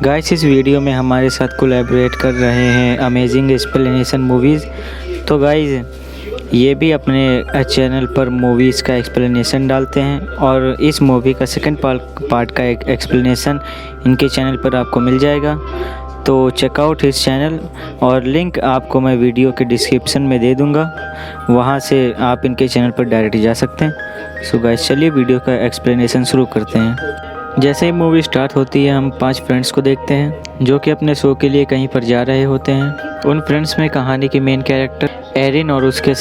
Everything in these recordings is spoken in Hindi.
गाइस इस वीडियो में हमारे साथ कोलैबोरेट कर रहे हैं अमेजिंग एक्सप्लेनेशन मूवीज़। तो गाइस ये भी अपने चैनल पर मूवीज़ का एक्सप्लेनेशन डालते हैं और इस मूवी का सेकंड पार्ट का एक एक्सप्लेनेशन इनके चैनल पर आपको मिल जाएगा। तो चेकआउट हिज चैनल और लिंक आपको मैं वीडियो के डिस्क्रिप्शन में दे दूंगा, वहां से आप इनके चैनल पर डायरेक्ट जा सकते हैं। सो गाइस चलिए वीडियो का एक्सप्लेनेशन शुरू करते हैं। जैसे ही मूवी स्टार्ट होती है हम 5 फ्रेंड्स को देखते हैं जो कि अपने शो के लिए कहीं पर जा रहे होते हैं। उन फ्रेंड्स में कहानी के मेन कैरेक्टर एरिन और उसके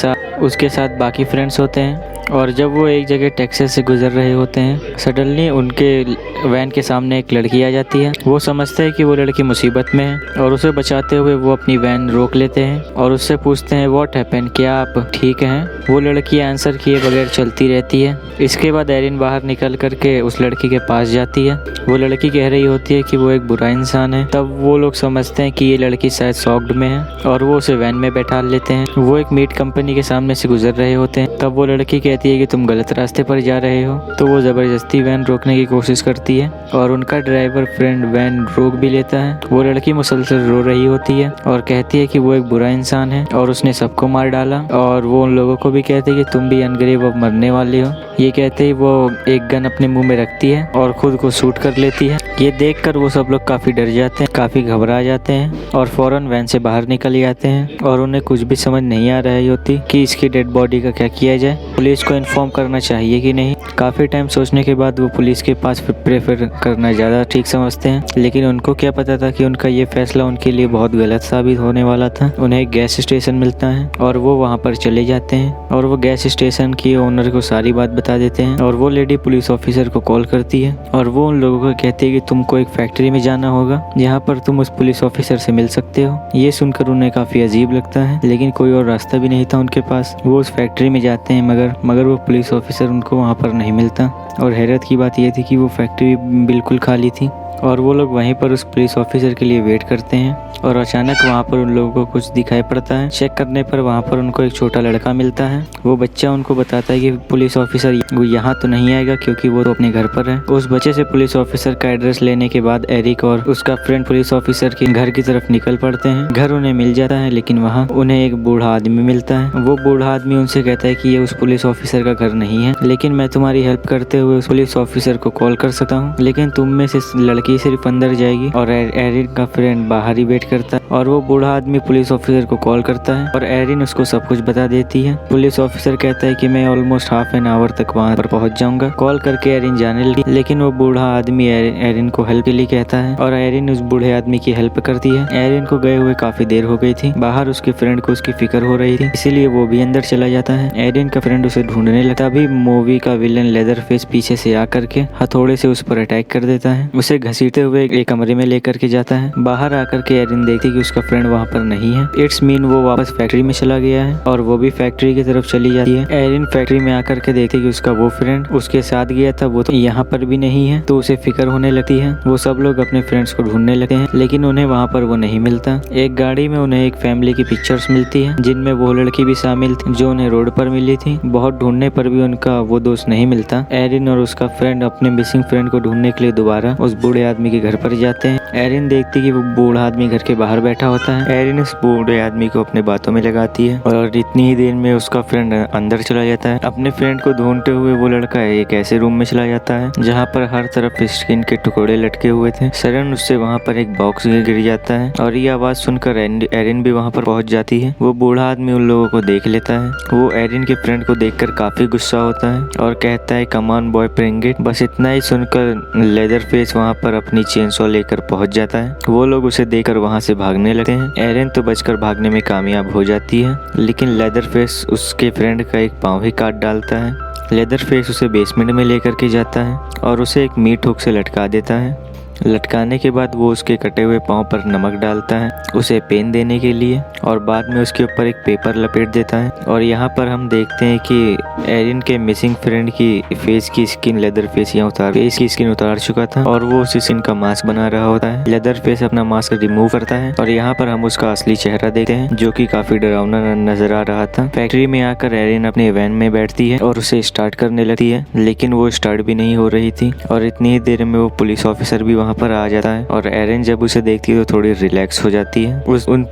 साथ बाकी फ्रेंड्स होते हैं। और जब वो एक जगह टैक्सी से गुजर रहे होते हैं, सडनली उनके वैन के सामने एक लड़की आ जाती है। वो समझते हैं कि वो लड़की मुसीबत में है और उसे बचाते हुए वो अपनी वैन रोक लेते हैं और उससे पूछते हैं व्हाट हैपेंड, क्या आप ठीक हैं? वो लड़की आंसर किए बगैर चलती रहती है। इसके बाद एरिन बाहर निकल करके उस लड़की के पास जाती है। वो लड़की कह रही होती है कि वो एक बुरा इंसान है। तब वो लोग समझते हैं कि ये लड़की शायद शॉक्ड में है और वो उसे वैन में बैठा लेते हैं। वो एक मीट कंपनी के सामने से गुजर रहे होते हैं। तब वो लड़की कहती है कि तुम गलत रास्ते पर जा रहे हो। तो वो जबरदस्ती वैन रोकने की कोशिश करती है और उनका ड्राइवर फ्रेंड वैन रोक भी लेता है। वो लड़की मुसलसल रो रही होती है और कहती है कि वो एक बुरा इंसान है और उसने सबको मार डाला। और वो उन लोगों को भी कहती है कि तुम भी अनगरीब अब मरने वाले हो। ये कहते ही वो एक गन अपने मुंह में रखती है और खुद को शूट कर लेती है। ये देखकर वो सब लोग काफी डर जाते हैं, काफी घबरा जाते हैं और फौरन वैन से बाहर निकल जाते हैं। और उन्हें कुछ भी समझ नहीं आ रही होती कि इसकी डेड बॉडी का क्या किया जाए, पुलिस को इन्फॉर्म करना चाहिए कि नहीं। काफी टाइम सोचने के बाद वो पुलिस के पास प्रेफर करना ज्यादा ठीक समझते हैं, लेकिन उनको क्या पता था कि उनका ये फैसला उनके लिए बहुत गलत साबित होने वाला था। उन्हें एक गैस स्टेशन मिलता है और वो वहाँ पर चले जाते हैं और वो गैस स्टेशन की ओनर को सारी बात बता देते हैं। और वो लेडी पुलिस ऑफिसर को कॉल करती है और वो उन लोगों को कहती है कि तुमको एक फैक्ट्री में जाना होगा जहाँ पर तुम उस पुलिस ऑफिसर से मिल सकते हो। ये सुनकर उन्हें काफी अजीब लगता है, लेकिन कोई और रास्ता भी नहीं था उनके पास। वो उस फैक्ट्री में जाते हैं मगर वो पुलिस ऑफिसर उनको वहाँ पर नहीं मिलता। और हैरत की बात यह थी कि वो फैक्ट्री बिल्कुल खाली थी और वो लोग वहीं पर उस पुलिस ऑफिसर के लिए वेट करते हैं। और अचानक वहाँ पर उन लोगों को कुछ दिखाई पड़ता है। चेक करने पर वहाँ पर उनको एक छोटा लड़का मिलता है। वो बच्चा उनको बताता है कि पुलिस ऑफिसर वो यहाँ तो नहीं आएगा क्योंकि वो तो अपने घर पर है। उस बच्चे से पुलिस ऑफिसर का एड्रेस लेने के बाद एरिक और उसका फ्रेंड पुलिस ऑफिसर के घर की तरफ निकल पड़ते हैं। घर उन्हें मिल जाता है, लेकिन वहाँ उन्हें एक बूढ़ा आदमी मिलता है। वो बूढ़ा आदमी उनसे कहता है कि ये उस पुलिस ऑफिसर का घर नहीं है, लेकिन मैं तुम्हारी हेल्प करते हुए उस पुलिस ऑफिसर को कॉल कर सकता हूँ। लेकिन तुम में से लड़की सिर्फ अंदर जाएगी और एरिन का फ्रेंड बाहर ही वेट करता है। और वो बूढ़ा आदमी पुलिस ऑफिसर को कॉल करता है और एरिन उसको सब कुछ बता देती है। पुलिस ऑफिसर कहता है कि मैं ऑलमोस्ट हाफ एन आवर तक वहाँ पर पहुँच जाऊंगा। कॉल करके एरिन जाने लगी, लेकिन वो बूढ़ा आदमी एरिन को हेल्प के लिए कहता है और एरिन उस बूढ़े आदमी की हेल्प करती है। एरिन को गए हुए काफी देर हो गई थी। बाहर उसके फ्रेंड को उसकी फिक्र हो रही थी, इसीलिए वो भी अंदर चला जाता है। एरिन का फ्रेंड उसे ढूंढने लगता। अभी मूवी का विलन लेदरफेस पीछे से आकर के हथौड़े से उस पर अटैक कर देता है। उसे घसीटते हुए एक कमरे में लेकर के जाता है। बाहर आकर के एरिन देखती कि उसका फ्रेंड वहाँ पर नहीं है। इट्स मीन वो वापस फैक्ट्री में चला गया है और वो भी फैक्ट्री की तरफ चली जाती है। एरिन फैक्ट्री में आकर के देखती कि उसका वो फ्रेंड उसके साथ गया था वो तो यहाँ पर भी नहीं है, तो उसे फिक्र होने लगती है। वो सब लोग अपने फ्रेंड्स को ढूंढने लगते हैं, लेकिन उन्हें वहाँ पर वो नहीं मिलता। एक गाड़ी में उन्हें एक फैमिली की पिक्चर्स मिलती है जिनमें वो लड़की भी शामिल थी जो उन्हें रोड पर मिली थी। बहुत ढूंढने पर भी उनका वो दोस्त नहीं मिलता। एरिन और उसका फ्रेंड अपने मिसिंग फ्रेंड को ढूंढने के लिए दोबारा उस बूढ़े आदमी के घर पर जाते हैं। एरिन देखती कि वो बूढ़ा आदमी घर के बाहर बैठा होता है। एरिन उस बूढ़े आदमी को अपने बातों में लगाती है और इतनी ही देर में उसका फ्रेंड अंदर चला जाता है। अपने फ्रेंड को ढूंढते हुए वो लड़का एक ऐसे रूम में चला जाता है जहाँ पर हर तरफ स्किन के टुकड़े लटके हुए थे। सडन उससे वहाँ पर एक बॉक्स गिर जाता है और ये आवाज सुनकर एरिन भी वहाँ पर पहुँच जाती है। वो बूढ़ा आदमी उन लोगों को देख लेता है। वो एरिन के फ्रेंड को देखकर काफी गुस्सा होता है और कहता है come on boy bring it. बस इतना ही सुनकर लेदरफेस वहाँ पर अपनी चेनसॉ लेकर पहुँच जाता है। वो लोग उसे देखकर वहाँ से भागने लगते हैं। एरिन तो बचकर भागने में कामयाब हो जाती है, लेकिन लेदरफेस उसके फ्रेंड का एक पाँव ही काट डालता है। लेदरफेस उसे बेसमेंट में लेकर के जाता है और उसे एक मीट हुक से लटका देता है। लटकाने के बाद वो उसके कटे हुए पाँव पर नमक डालता है उसे पेन देने के लिए और बाद में उसके ऊपर एक पेपर लपेट देता है। और यहाँ पर हम देखते हैं कि एरिन के मिसिंग फ्रेंड की फेस की स्किन लेदरफेस फेस की स्किन उतार चुका था और वो उस स्किन का मास्क बना रहा होता है। लेदरफेस अपना मास्क रिमूव करता है और यहाँ पर हम उसका असली चेहरा देखते हैं जो कि काफी डरावना नजर आ रहा था। फैक्ट्री में आकर एरिन अपने वैन में बैठती है और उसे स्टार्ट करने लगती है, लेकिन वो स्टार्ट भी नहीं हो रही थी और इतनी ही देर में वो पुलिस ऑफिसर भी वहाँ पर आ जाता है और एरिन जब उसे देखती है तो थोड़ी रिलैक्स हो जाती है।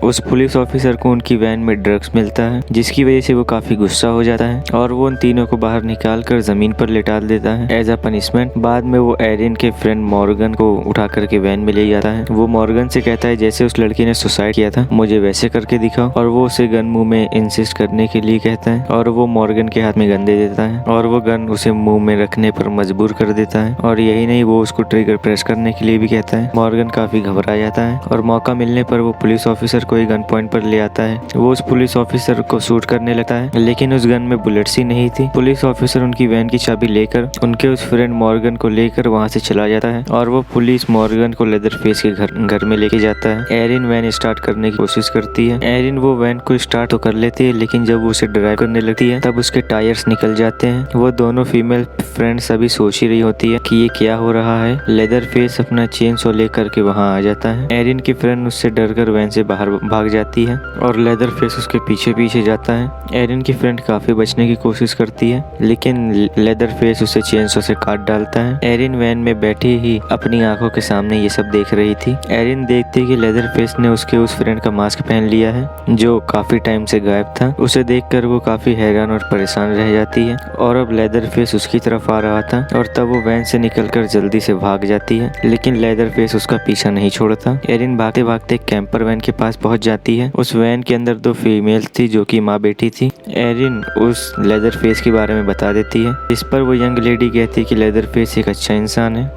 उस पुलिस ऑफिसर को उनकी वैन में ड्रग्स मिलता है, जिसकी वजह से वो काफी गुस्सा हो जाता है और वो उन तीनों को बाहर निकाल कर जमीन पर लिटा देता है एज अ पनिशमेंट। बाद में वो एरिन के फ्रेंड मॉर्गन को उठा करके वैन में ले जाता है। वो मॉर्गन से कहता है जैसे उस लड़की ने सुसाइड किया था मुझे वैसे करके दिखाओ, और वो उसे गन मुंह में इंसिस्ट करने के लिए कहता है और वो मॉर्गन के हाथ में गन दे देता है और वो गन उसे मुंह में रखने पर मजबूर कर देता है। और यही नहीं, वो उसको ट्रिगर प्रेस करने के लिए भी कहता है। मॉर्गन काफी घबरा जाता है और मौका मिलने पर वो पुलिस ऑफिसर को एक गन पॉइंट पर ले आता है। वो उस पुलिस ऑफिसर को शूट करने लगता है, लेकिन उस गन में बुलेट्स ही नहीं थी। पुलिस ऑफिसर उनकी वैन की चाबी लेकर उनके उस फ्रेंड मॉर्गन को लेकर वहाँ से चला जाता है और वो पुलिस मॉर्गन को लेदरफेस के घर में लेके जाता है। एरिन वैन स्टार्ट करने की कोशिश करती है। एरिन वो वैन को स्टार्ट तो कर लेती है, लेकिन जब वो उसे ड्राइव करने लगती है तब उसके टायर्स निकल जाते हैं। वो दोनों फीमेल फ्रेंड्स अभी सोच ही रही होती है कि ये क्या हो रहा है। लेदरफेस अपना चेन सो लेकर के वहाँ आ जाता है। एरिन की फ्रेंड उससे डरकर वैन से बाहर भाग जाती है और लेदरफेस उसके पीछे पीछे जाता है। एरिन की फ्रेंड काफी बचने की कोशिश करती है, लेकिन लेदरफेस उसे चेनसो से काट डालता है। एरिन वैन में बैठी ही अपनी आंखों के सामने ये सब देख रही थी। एरिन देखती कि लेदरफेस ने उसके उस फ्रेंड का मास्क पहन लिया है जो काफी टाइम से गायब था। उसे देखकर वो काफी हैरान और परेशान रह जाती है और अब लेदरफेस उसकी तरफ आ रहा था और तब वो वैन से निकलकर जल्दी से भाग जाती है, लेकिन लेदरफेस उसका पीछा नहीं छोड़ता। एरिन भागते भागते कैंपर वैन के पास पहुंच जाती है। उस वैन के अंदर 2 फीमेल थी जो कि माँ बेटी थी। एरिन उस लेदरफेस के बारे में बता देती है, इस पर वो यंग लेडी कहती है कि लेदरफेस एक अच्छा इंसान है।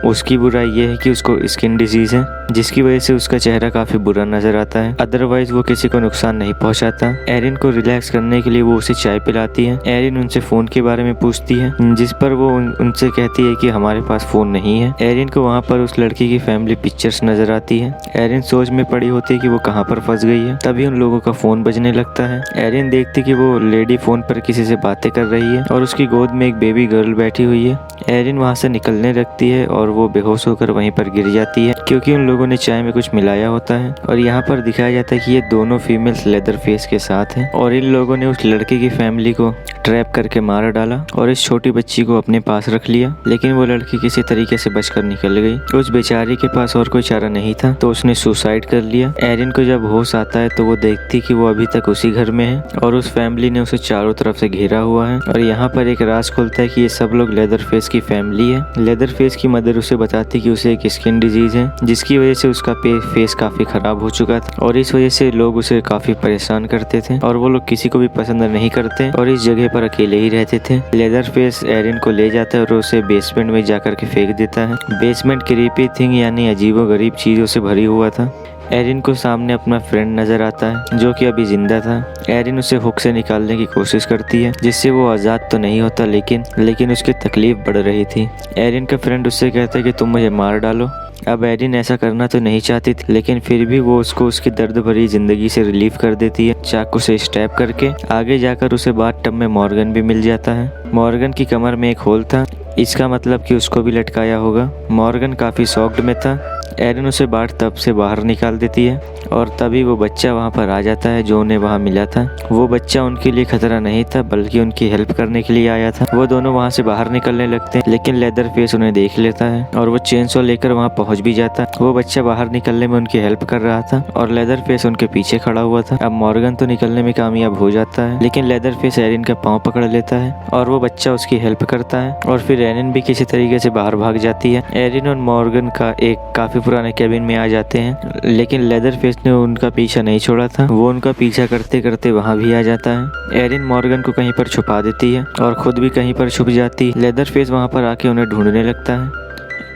उसकी बुराई ये है कि उसको स्किन डिजीज है, जिसकी वजह से उसका चेहरा काफी बुरा नजर आता है, अदरवाइज वो किसी को नुकसान नहीं पहुंचाता। एरिन को रिलैक्स करने के लिए वो उसे चाय पिलाती है। एरिन उनसे फोन के बारे में पूछती है, जिस पर वो उनसे कहती है कि हमारे पास फोन नहीं है। एरिन को वहाँ पर उस लड़की की फैमिली पिक्चर्स नजर आती है। एरिन सोच में पड़ी होती है कि वो कहाँ पर फंस गई है। तभी उन लोगों का फोन बजने लगता है। एरिन देखती कि वो लेडी फोन पर किसी से बातें कर रही है और उसकी गोद में एक बेबी गर्ल बैठी हुई है। एरिन वहाँ से निकलने लगती है और वो बेहोश होकर वहीं पर गिर जाती है, क्योंकि उन लोगों ने चाय में कुछ मिलाया होता है। और यहाँ पर दिखाया जाता है कि ये दोनों फीमेल्स लेदरफेस के साथ हैं और इन लोगों ने उस लड़के की फैमिली को ट्रैप करके मार डाला और इस छोटी बच्ची को अपने पास रख लिया, लेकिन वो लड़की किसी तरीके से बचकर निकल गई। उस बेचारी के पास और कोई चारा नहीं था तो उसने सुसाइड कर लिया। एरिन को जब होश आता है तो वो देखती कि वो अभी तक उसी घर में है और उस फैमिली ने उसे चारों तरफ से घेरा हुआ है। और यहाँ पर एक राज खुलता है कि ये सब लोग लेदरफेस की फैमिली है। लेदरफेस की मदर उसे बताती कि उसे एक स्किन डिजीज है, जिसकी वजह से उसका फेस काफी खराब हो चुका था और इस वजह से लोग उसे काफी परेशान करते थे और वो लोग किसी को भी पसंद नहीं करते और इस जगह पर अकेले ही रहते थे। लेदरफेस एरिन को ले जाता है और उसे बेसमेंट में जाकर के फेंक देता है। बेसमेंट क्रीपी थिंग यानी अजीबोगरीब चीजों से भरी हुआ था। एरिन को सामने अपना फ्रेंड नजर आता है जो कि अभी जिंदा था। एरिन उसे हुक से निकालने की कोशिश करती है, जिससे वो आजाद तो नहीं होता, लेकिन उसकी तकलीफ बढ़ रही थी। एरिन का फ्रेंड उससे कहता है कि तुम मुझे मार डालो। अब एरिन ऐसा करना तो नहीं चाहती थी, लेकिन फिर भी वो उसको उसकी दर्द भरी जिंदगी से रिलीफ कर देती है चाकू से स्टैब करके। आगे जाकर उसे बाथटब में मॉर्गन भी मिल जाता है। मॉर्गन की कमर में एक होल था, इसका मतलब कि उसको भी लटकाया होगा। मॉर्गन काफी शॉक्ड में था। एरिन उसे बाथटब से बाहर निकाल देती है और तभी वो बच्चा वहाँ पर आ जाता है जो उन्हें वहाँ मिला था। वो बच्चा उनके लिए खतरा नहीं था, बल्कि उनकी हेल्प करने के लिए आया था। वो दोनों वहाँ से बाहर निकलने लगते हैं, लेकिन लेदरफेस उन्हें देख लेता है और वो चेनसो लेकर वहाँ पहुँच भी जाता है। वो बच्चा बाहर निकलने में उनकी हेल्प कर रहा था और लेदरफेस उनके पीछे खड़ा हुआ था। अब मॉर्गन तो निकलने में कामयाब हो जाता है, लेकिन लेदरफेस एरिन का पाँव पकड़ लेता है और वो बच्चा उसकी हेल्प करता है और फिर एरिन भी किसी तरीके से बाहर भाग जाती है। एरिन और मॉर्गन का एक काफी पुराने केबिन में आ जाते हैं, लेकिन लेदरफेस ने उनका पीछा नहीं छोड़ा था। वो उनका पीछा करते करते वहाँ भी आ जाता है। एरिन मॉर्गन को कहीं पर छुपा देती है और खुद भी कहीं पर छुप जाती है। लेदरफेस वहाँ पर आके उन्हें ढूंढने लगता है।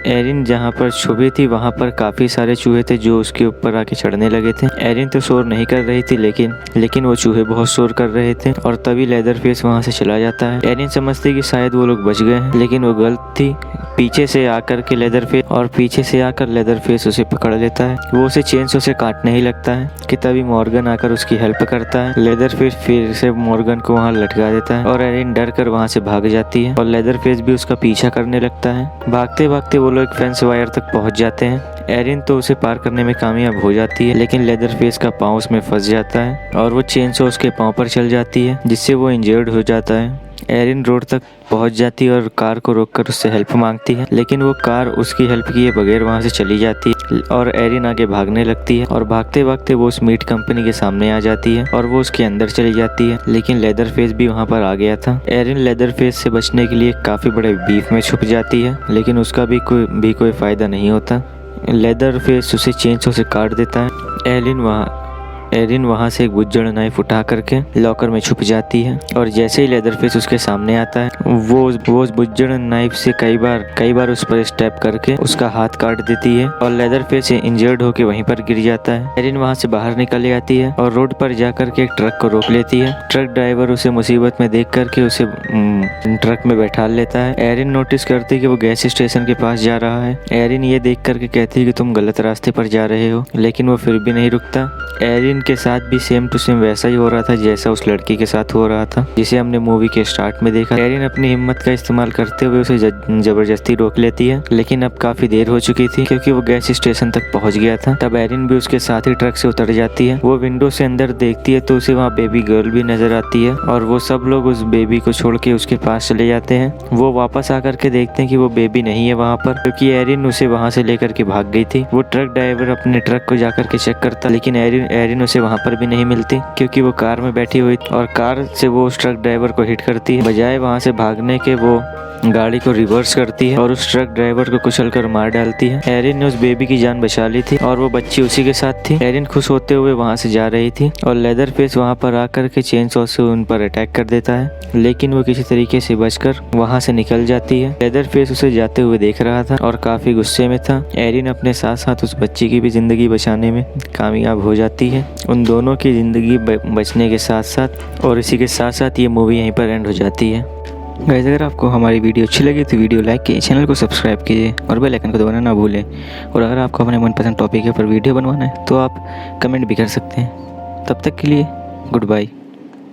एरिन जहाँ पर छुपी थी वहाँ पर काफी सारे चूहे थे जो उसके ऊपर आके चढ़ने लगे थे। एरिन तो शोर नहीं कर रही थी, लेकिन वो चूहे बहुत शोर कर रहे थे और तभी लेदरफेस वहाँ से चला जाता है। एरिन समझती कि शायद वो लोग बच गए हैं, लेकिन वो गलत थी। पीछे से आकर लेदरफेस उसे पकड़ लेता है। वो उसे चेनसो से काटने ही लगता है कि तभी मॉर्गन आकर उसकी हेल्प करता है। लेदरफेस फिर से मॉर्गन को वहाँ लटका देता है और एरिन डर कर वहाँ से भाग जाती है और लेदरफेस भी उसका पीछा करने लगता है। भागते भागते वो लोग फेंस वायर तक पहुँच जाते हैं। एरिन तो उसे पार करने में कामयाब हो जाती है, लेकिन लेदरफेस का पाँव उसमें फंस जाता है और वो चेनसो उसके पाँव पर चल जाती है, जिससे वो इंजर्ड हो जाता है। एरिन रोड तक पहुंच जाती है और कार को रोककर उससे हेल्प मांगती है, लेकिन वो कार उसकी हेल्प किए बगैर वहां से चली जाती है और एरिन आगे भागने लगती है और भागते भागते वो उस मीट कंपनी के सामने आ जाती है और वो उसके अंदर चली जाती है, लेकिन लेदरफेस भी वहां पर आ गया था। एरिन लेदरफेस से बचने के लिए काफी बड़े बीफ में छुप जाती है, लेकिन उसका भी कोई फायदा नहीं होता। लेदरफेस उसे चेंसॉ से काट देता है। एरिन वहां से एक बुज्जड़ नाइफ उठा करके लॉकर में छुप जाती है और जैसे ही लेदरफेस उसके सामने आता है वो उस बुज्जड़ नाइफ से कई बार उस पर स्टेप करके उसका हाथ काट देती है और लेदरफेस इंजर्ड होकर वहीं पर गिर जाता है। एरिन वहां से बाहर निकल जाती है और रोड पर जाकर के एक ट्रक को रोक लेती है। ट्रक ड्राइवर उसे मुसीबत में देख करके उसे ट्रक में बैठा लेता है। एरिन नोटिस करती है कि वो गैस स्टेशन के पास जा रहा है। एरिन ये देख करके कहती है कि तुम गलत रास्ते पर जा रहे हो, लेकिन वो फिर भी नहीं रुकता। एरिन के साथ भी सेम टू सेम वैसा ही हो रहा था जैसा उस लड़की के साथ हो रहा था जिसे हमने मूवी के स्टार्ट में देखा। एरिन अपनी हिम्मत का इस्तेमाल करते हुए उसे जबरदस्ती रोक लेती है, लेकिन अब काफी देर हो चुकी थी क्योंकि वो गैस स्टेशन तक पहुंच गया था। तब एरिन भी उसके साथ ही ट्रक से उतर जाती है। वो विंडो से अंदर देखती है तो उसे वहाँ बेबी गर्ल भी नजर आती है और वो सब लोग उस बेबी को छोड़ के उसके पास चले जाते हैं। वो वापस आकर के देखते हैं कि वो बेबी नहीं है वहाँ पर, क्योंकि एरिन उसे वहाँ से लेकर के भाग गई थी। वो ट्रक ड्राइवर अपने ट्रक को जाकर के चेक करता, लेकिन एरिन उसे वहाँ पर भी नहीं मिलती क्योंकि वो कार में बैठी हुई थी और कार से वो उस ट्रक ड्राइवर को हिट करती है। बजाय वहाँ से भागने के वो गाड़ी को रिवर्स करती है और उस ट्रक ड्राइवर को कुचलकर मार डालती है। एरिन ने उस बेबी की जान बचा ली थी और वो बच्ची उसी के साथ थी। एरिन खुश होते हुए वहाँ से जा रही थी और लेदरफेस वहाँ पर आकर के चेनसॉ से उन पर अटैक कर देता है, लेकिन वो किसी तरीके से बचकर वहाँ से निकल जाती है। लेदरफेस उसे जाते हुए देख रहा था और काफी गुस्से में था। एरिन अपने साथ साथ उस बच्ची की भी जिंदगी बचाने में कामयाब हो जाती है। उन दोनों की जिंदगी बचने के साथ साथ और इसी के साथ साथ ये मूवी यहीं पर एंड हो जाती है। गाइस, अगर आपको हमारी वीडियो अच्छी लगी तो वीडियो लाइक कीजिए, चैनल को सब्सक्राइब कीजिए और बेल आइकन को दबाना ना भूलें। और अगर आपको अपने मनपसंद टॉपिक के ऊपर वीडियो बनवाना है तो आप कमेंट भी कर सकते हैं। तब तक के लिए गुड बाय।